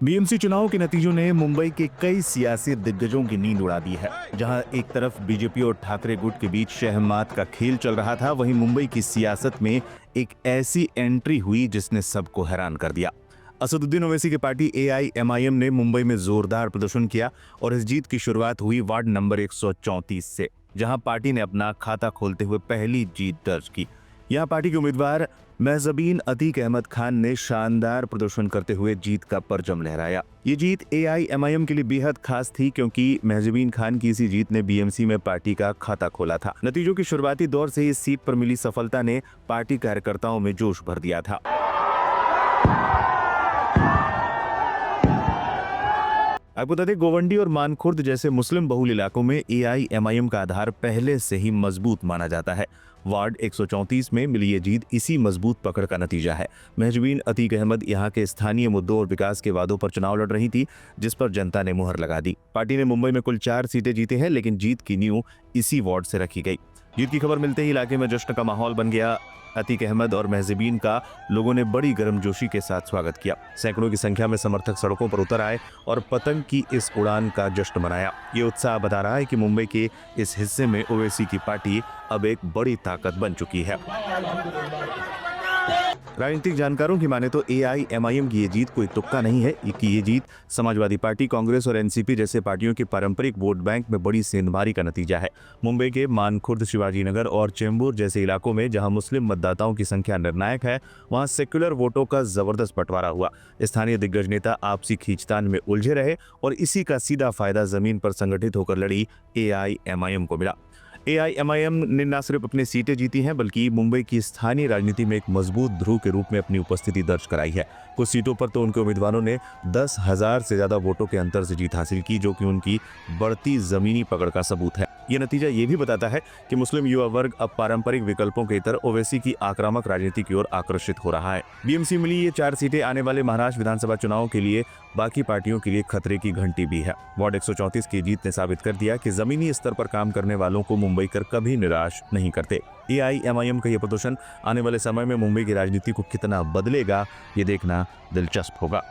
BMC चुनाव के नतीजों ने मुंबई के कई सियासी दिग्गजों की नींद उड़ा दी है। जहां एक तरफ बीजेपी और ठाकरे गुट के बीच शहमात का खेल चल रहा था, वहीं मुंबई की सियासत में एक ऐसी एंट्री हुई जिसने सबको हैरान कर दिया। असदुद्दीन ओवैसी की पार्टी एआईएमआईएम ने मुंबई में जोरदार प्रदर्शन किया और इस जीत की शुरुआत हुई वार्ड नंबर 134 से, जहां पार्टी ने अपना खाता खोलते हुए पहली जीत दर्ज की। यहां पार्टी के उम्मीदवार महजबीन अतीक अहमद खान ने शानदार प्रदर्शन करते हुए जीत का परचम लहराया। ये जीत एआईएमआईएम के लिए बेहद खास थी, क्योंकि महजबीन खान की इसी जीत ने बीएमसी में पार्टी का खाता खोला था। नतीजों की शुरुआती दौर से इस सीट पर मिली सफलता ने पार्टी कार्यकर्ताओं में जोश भर दिया था। आपको बता दें, गोवंडी और मानखुर्द जैसे मुस्लिम बहुल इलाकों में एआईएमआईएम का आधार पहले से ही मजबूत माना जाता है। वार्ड 134 में मिली ये जीत इसी मजबूत पकड़ का नतीजा है। महजबीन अतीक अहमद यहाँ के स्थानीय मुद्दों और विकास के वादों पर चुनाव लड़ रही थी, जिस पर जनता ने मुहर लगा दी। पार्टी ने मुंबई में कुल 4 सीटें जीती हैं, लेकिन जीत की नींव इसी वार्ड से रखी गई। जीत की खबर मिलते ही इलाके में जश्न का माहौल बन गया। अतीक अहमद और महजबीन का लोगों ने बड़ी गर्मजोशी के साथ स्वागत किया। सैकड़ों की संख्या में समर्थक सड़कों पर उतर आए और पतंग की इस उड़ान का जश्न मनाया। ये उत्साह बता रहा है कि मुंबई के इस हिस्से में ओवैसी की पार्टी अब एक बड़ी ताकत बन चुकी है। राजनीतिक जानकारों की माने तो एआईएमआईएम की ये जीत कोई तुक्का नहीं है, कि ये जीत समाजवादी पार्टी, कांग्रेस और एनसीपी जैसे पार्टियों के पारंपरिक वोट बैंक में बड़ी सेंधमारी का नतीजा है। मुंबई के मानखुर्द, शिवाजीनगर और चेंबूर जैसे इलाकों में जहां मुस्लिम मतदाताओं की संख्या निर्णायक है, वहां सेक्युलर वोटों का जबरदस्त बंटवारा हुआ। स्थानीय दिग्गज नेता आपसी खींचतान में उलझे रहे और इसी का सीधा फायदा जमीन पर संगठित होकर लड़ी एआईएमआईएम को मिला। एआईएमआईएम ने न सिर्फ अपनी सीटें जीती हैं, बल्कि मुंबई की स्थानीय राजनीति में एक मजबूत ध्रुव के रूप में अपनी उपस्थिति दर्ज कराई है। कुछ सीटों पर तो उनके उम्मीदवारों ने 10,000 से ज्यादा वोटों के अंतर से जीत हासिल की, जो कि उनकी बढ़ती जमीनी पकड़ का सबूत है। ये नतीजा ये भी बताता है कि मुस्लिम युवा वर्ग अब पारंपरिक विकल्पों के इतर ओवैसी की आक्रामक राजनीति की ओर आकर्षित हो रहा है। बीएमसी मिली ये 4 सीटें आने वाले महाराष्ट्र विधानसभा चुनाव के लिए बाकी पार्टियों के लिए खतरे की घंटी भी है। वार्ड 134 की जीत ने साबित कर दिया कि जमीनी स्तर पर काम करने वालों को मुंबईकर कभी निराश नहीं करते। एआईएमआईएम का यह प्रदर्शन आने वाले समय में मुंबई की राजनीति को कितना बदलेगा, ये देखना दिलचस्प होगा।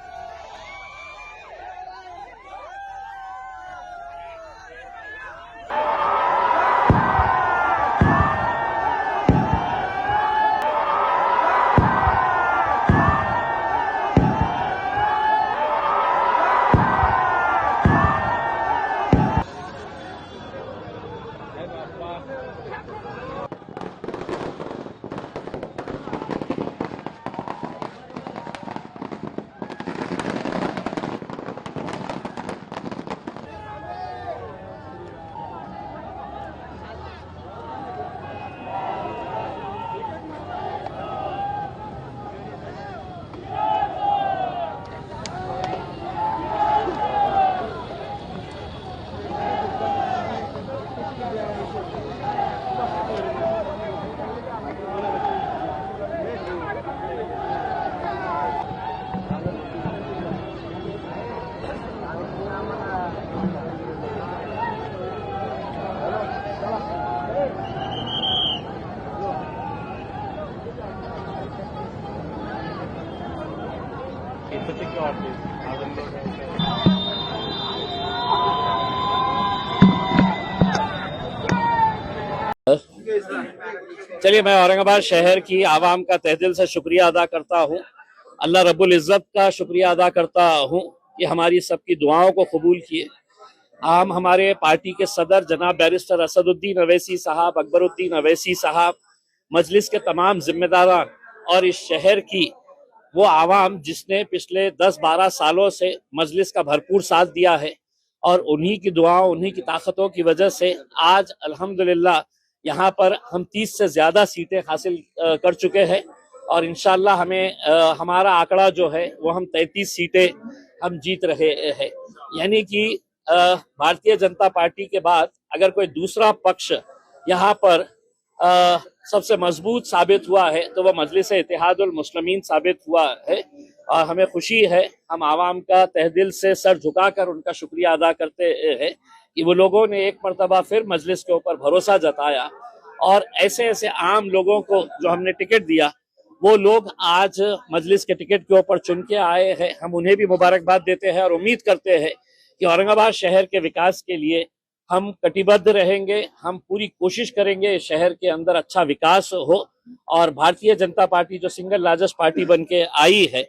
चलिए, मैं औरंगाबाद शहर की आवाम का तहे दिल से शुक्रिया अदा करता हूँ। अल्लाह रब्बुल इज़्ज़त का शुक्रिया अदा करता हूँ कि हमारी सबकी दुआओं को कबूल किए। हम हमारे पार्टी के सदर जनाब बैरिस्टर असदुद्दीन अवैसी साहब, अकबरुद्दीन अवैसी साहब, मजलिस के तमाम जिम्मेदारान और इस शहर की वो आवाम जिसने पिछले 10-12 सालों से मजलिस का भरपूर साथ दिया है, और उन्हीं की दुआओं, उन्हीं की ताकतों की वजह से आज अल्हम्दुलिल्लाह यहाँ पर हम 30 से ज़्यादा सीटें हासिल कर चुके हैं। और इंशाल्लाह हमारा आंकड़ा जो है वो हम 33 सीटें हम जीत रहे हैं। यानी कि भारतीय जनता पार्टी के बाद अगर कोई दूसरा पक्ष यहाँ पर सबसे मजबूत साबित हुआ है तो वह मजलिस इत्तेहादुल मुस्लिमीन साबित हुआ है। और हमें खुशी है, हम आवाम का तहे दिल से सर झुकाकर उनका शुक्रिया अदा करते हैं कि वो लोगों ने एक मरतबा फिर मजलिस के ऊपर भरोसा जताया और ऐसे ऐसे आम लोगों को जो हमने टिकट दिया वो लोग आज मजलिस के टिकट के ऊपर चुन के आए हैं। हम उन्हें भी मुबारकबाद देते हैं और उम्मीद करते हैं कि औरंगाबाद शहर के विकास के लिए हम कटिबद्ध रहेंगे। हम पूरी कोशिश करेंगे शहर के अंदर अच्छा विकास हो और भारतीय जनता पार्टी जो सिंगल लार्जेस्ट पार्टी बन के आई है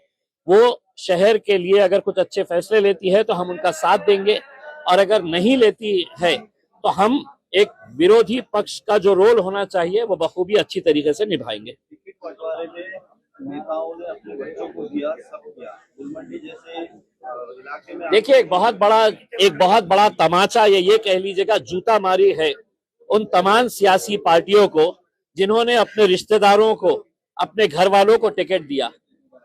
वो शहर के लिए अगर कुछ अच्छे फैसले लेती है तो हम उनका साथ देंगे, और अगर नहीं लेती है तो हम एक विरोधी पक्ष का जो रोल होना चाहिए वो बखूबी अच्छी तरीके से निभाएंगे। टिकट बंटवारे में नेताओं ने अपने बच्चों को दिया, सब किया। गुलमंडी जैसे इलाके में देखिए एक बहुत बड़ा तमाचा ये कह लीजिएगा जूता मारी है उन तमाम सियासी पार्टियों को जिन्होंने अपने रिश्तेदारों को, अपने घर वालों को टिकट दिया।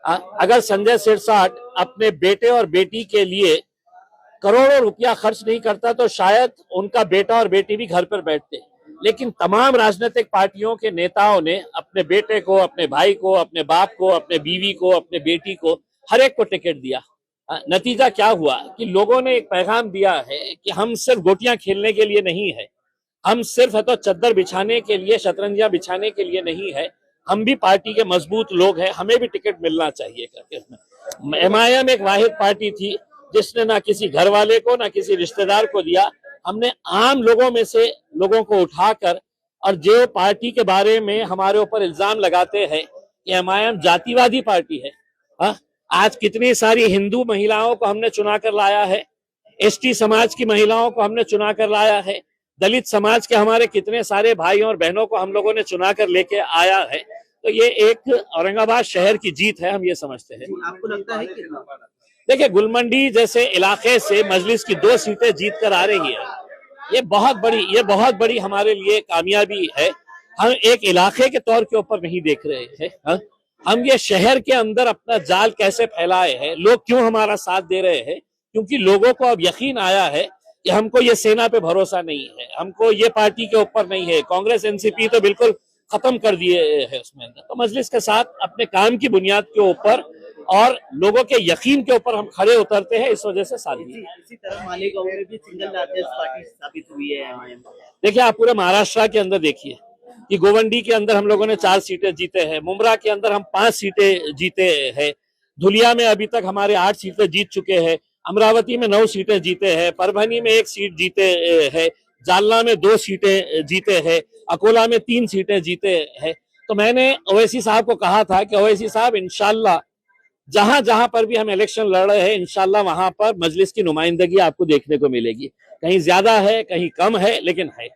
अगर संजय सिरसाट अपने बेटे और बेटी के लिए करोड़ों रुपया खर्च नहीं करता तो शायद उनका बेटा और बेटी भी घर पर बैठते, लेकिन तमाम राजनीतिक पार्टियों के नेताओं ने अपने बेटे को, अपने भाई को, अपने बाप को, अपने बीवी को, अपने बेटी को, हर एक को टिकट दिया। नतीजा क्या हुआ कि लोगों ने एक पैगाम दिया है कि हम सिर्फ गोटियां खेलने के लिए नहीं है, हम सिर्फ है तो चद्दर बिछाने के लिए, शतरंजियां बिछाने के लिए नहीं है, हम भी पार्टी के मजबूत लोग हैं, हमें भी टिकट मिलना चाहिए करके। MIM एक वाहिद पार्टी थी जिसने ना किसी घर वाले को ना किसी रिश्तेदार को दिया। हमने आम लोगों में से लोगों को उठाकर, और जो पार्टी के बारे में हमारे ऊपर इल्जाम लगाते हैं कि MIM जातिवादी पार्टी है, आज कितनी सारी हिंदू महिलाओं को हमने चुना कर लाया है, ST समाज की महिलाओं को हमने चुना कर लाया है, दलित समाज के हमारे कितने सारे भाइयों और बहनों को हम लोगों ने चुना कर लेके आया है। तो ये एक औरंगाबाद शहर की जीत है, हम ये समझते हैं। आपको लगता है कि देखिए गुलमंडी जैसे इलाके से मजलिस की 2 सीटें जीत कर आ रही है, ये बहुत बड़ी हमारे लिए कामयाबी है। हम एक इलाके के तौर के ऊपर नहीं देख रहे हैं, हम ये शहर के अंदर अपना जाल कैसे फैलाए हैं, लोग क्यों हमारा साथ दे रहे हैं, क्योंकि लोगों को अब यकीन आया है कि हमको ये सेना पे भरोसा नहीं है, हमको ये पार्टी के ऊपर नहीं है, कांग्रेस NCP तो बिल्कुल खत्म कर दिए है उसमें अंदर। तो मजलिस के साथ अपने काम की बुनियाद के ऊपर और लोगों के यकीन के ऊपर हम खड़े उतरते हैं, इस वजह से साथ दिए। इसी तरह मालेगांव में भी सिंगल लार्जेस्ट पार्टी साबित हुई है MIM। देखिए आप पूरे महाराष्ट्र के अंदर देखिए कि गोवंडी के अंदर हम लोगों ने 4 सीटें जीते हैं, मुमरा के अंदर हम 5 सीटें जीते हैं, धुलिया में अभी तक हमारे 8 सीटें जीत चुके हैं, अमरावती में 9 सीटें जीते हैं, परभनी में 1 सीट जीते हैं, जालना में 2 सीटें जीते हैं, अकोला में 3 सीटें जीते हैं। तो मैंने ओवैसी साहब को कहा था कि ओवैसी साहब इंशाल्लाह जहां जहां पर भी हम इलेक्शन लड़ रहे हैं इंशाल्लाह वहां पर मजलिस की नुमाइंदगी आपको देखने को मिलेगी, कहीं ज्यादा है कहीं कम है लेकिन है।